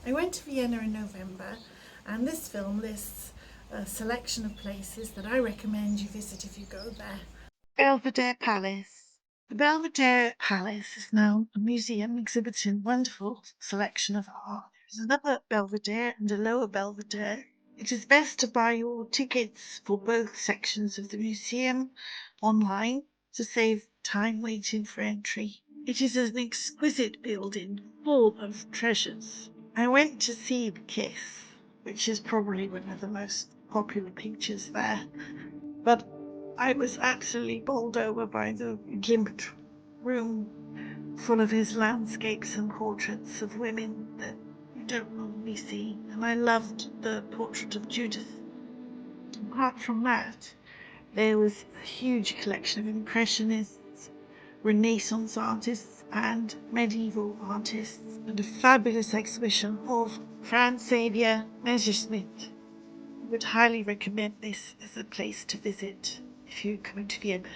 I went to Vienna in November, and this film lists a selection of places that I recommend you visit if you go there. Belvedere Palace. The Belvedere Palace is now a museum exhibiting a wonderful selection of art. There's another Belvedere and a lower Belvedere. It is best to buy your tickets for both sections of the museum online to save time waiting for entry. It is an exquisite building full of treasures. I went to see The Kiss, which is probably one of the most popular pictures there, but I was absolutely bowled over by the gimped room full of his landscapes and portraits of women that you don't normally see, and I loved the portrait of Judith. Apart from that, there was a huge collection of Impressionists, Renaissance artists, and medieval artists, and a fabulous exhibition of Franz Xavier Messerschmitt. I would highly recommend this as a place to visit if you come to Vienna.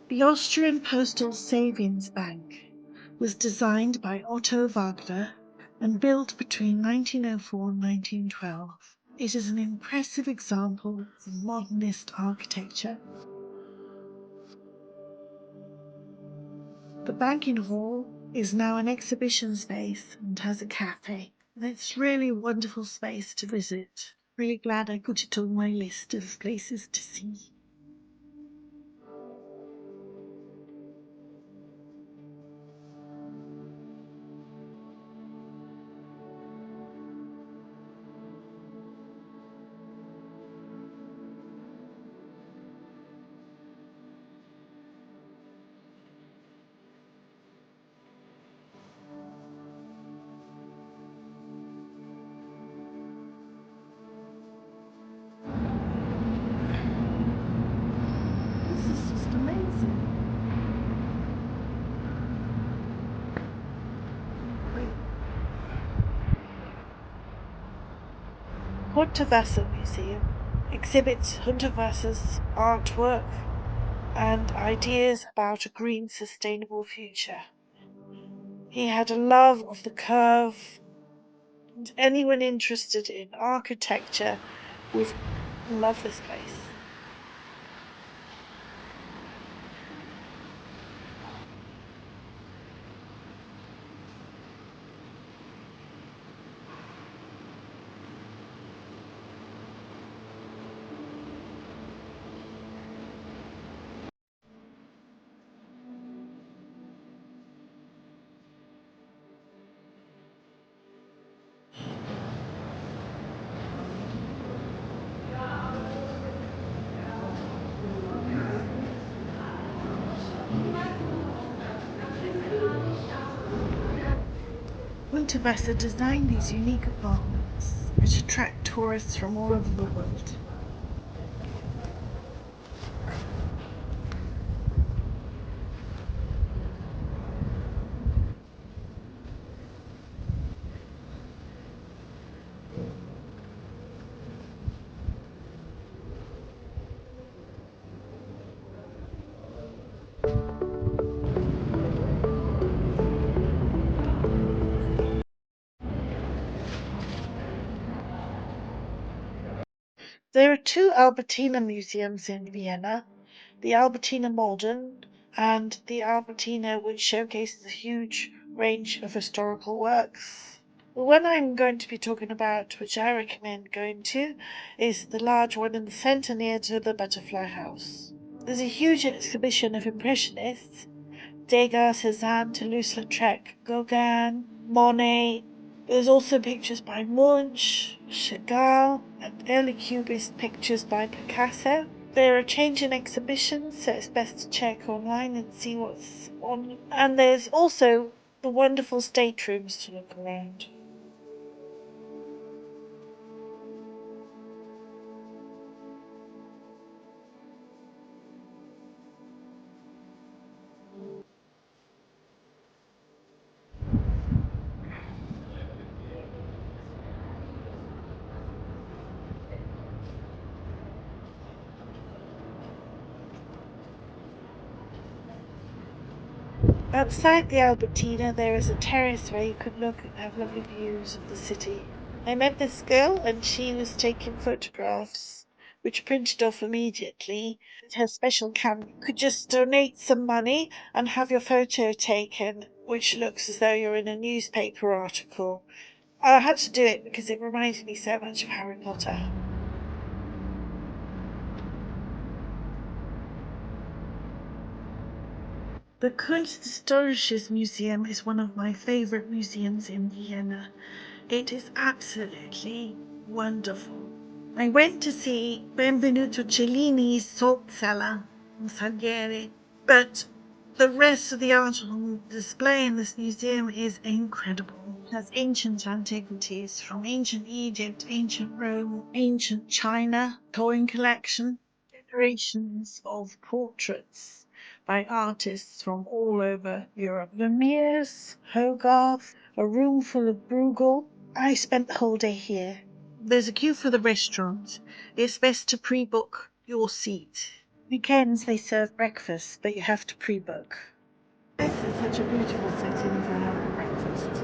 The Austrian Postal Savings Bank was designed by Otto Wagner and built between 1904 and 1912. It is an impressive example of modernist architecture. The banking hall is now an exhibition space and has a cafe. And it's really a wonderful space to visit. Really glad I put it on my list of places to see. This is just amazing. Hunterwasser Museum exhibits Hunterwasser's artwork and ideas about a green, sustainable future. He had a love of the curve, and anyone interested in architecture would love this place. Hunterwasser designed these unique apartments which attract tourists from all over the world. There are two Albertina museums in Vienna, the Albertina Modern and the Albertina, which showcases a huge range of historical works. The one I'm going to be talking about, which I recommend going to, is the large one in the centre near to the Butterfly House. There's a huge exhibition of Impressionists, Degas, Cézanne, Toulouse-Lautrec, Gauguin, Monet. There's also pictures by Munch, Chagall, and early Cubist pictures by Picasso. There are changing exhibitions, so it's best to check online and see what's on. And there's also the wonderful staterooms to look around. Outside the Albertina, there is a terrace where you can look and have lovely views of the city. I met this girl and she was taking photographs, which printed off immediately. It has special camera. You could just donate some money and have your photo taken, which looks as though you're in a newspaper article. I had to do it because it reminds me so much of Harry Potter. The Kunsthistorisches Museum is one of my favourite museums in Vienna. It is absolutely wonderful. I went to see Benvenuto Cellini's salt cellar in Salieri, but the rest of the art on display in this museum is incredible. It has ancient antiquities from ancient Egypt, ancient Rome, ancient China, coin collection, generations of portraits by artists from all over Europe. Vermeers, Hogarth, a room full of Bruegel. I spent the whole day here. There's a queue for the restaurant. It's best to pre-book your seat. Weekends they serve breakfast, but you have to pre-book. This is such a beautiful setting for having breakfast.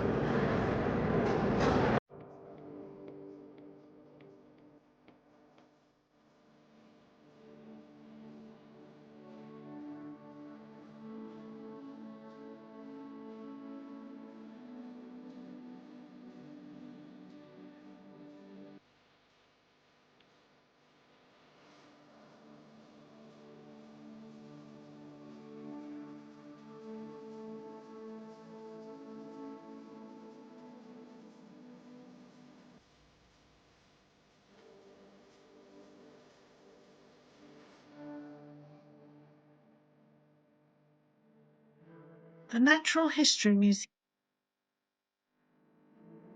The Natural History Museum.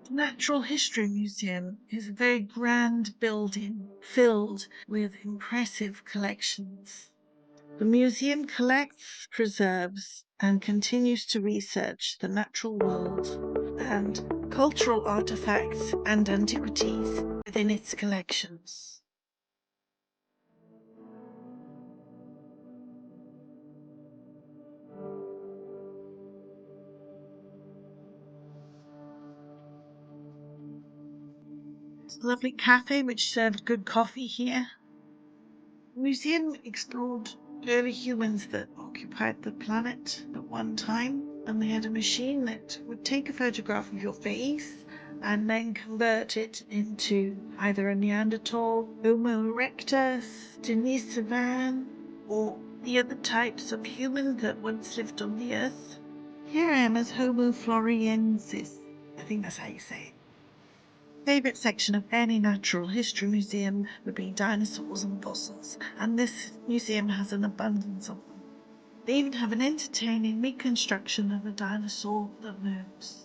The Natural History Museum is a very grand building filled with impressive collections. The museum collects, preserves, and continues to research the natural world and cultural artifacts and antiquities within its collections. It's a lovely cafe which serves good coffee here. The museum explored early humans that occupied the planet at one time, and they had a machine that would take a photograph of your face and then convert it into either a Neanderthal, Homo erectus, Denisovan, or the other types of human that once lived on the earth. Here I am as Homo floresiensis. I think that's how you say it. Favourite section of any natural history museum would be dinosaurs and fossils, and this museum has an abundance of them. They even have an entertaining reconstruction of a dinosaur that moves.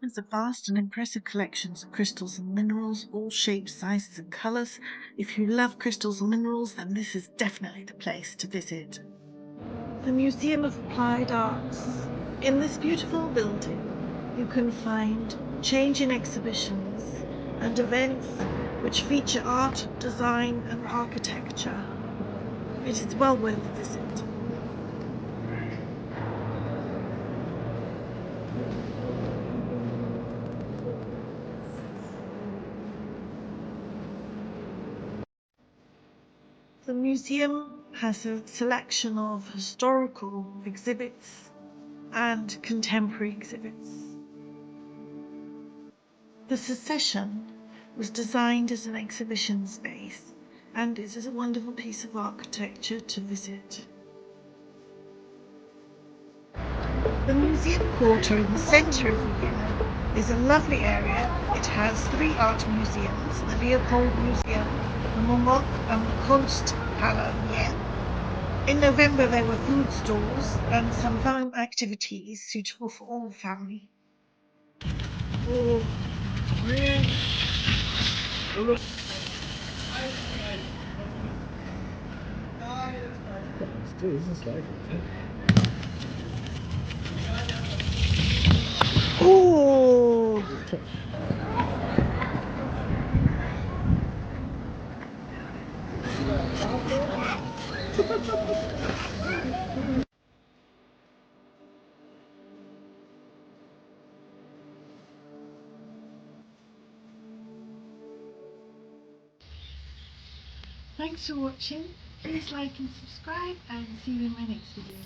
There's a vast and impressive collections of crystals and minerals, all shapes, sizes and colours. If you love crystals and minerals, then this is definitely the place to visit. The Museum of Applied Arts. In this beautiful building, you can find changing exhibitions and events which feature art, design and architecture. It is well worth a visit. The museum has a selection of historical exhibits and contemporary exhibits. The Secession was designed as an exhibition space and it is a wonderful piece of architecture to visit. The museum quarter in the centre of Vienna is a lovely area. It has 3 art museums, the Leopold Museum, the Momok and the Kunsthalle Wien. In November there were food stalls and some fun activities suitable for all the family. Oh! Thanks for watching. Please like and subscribe, and see you in my next video.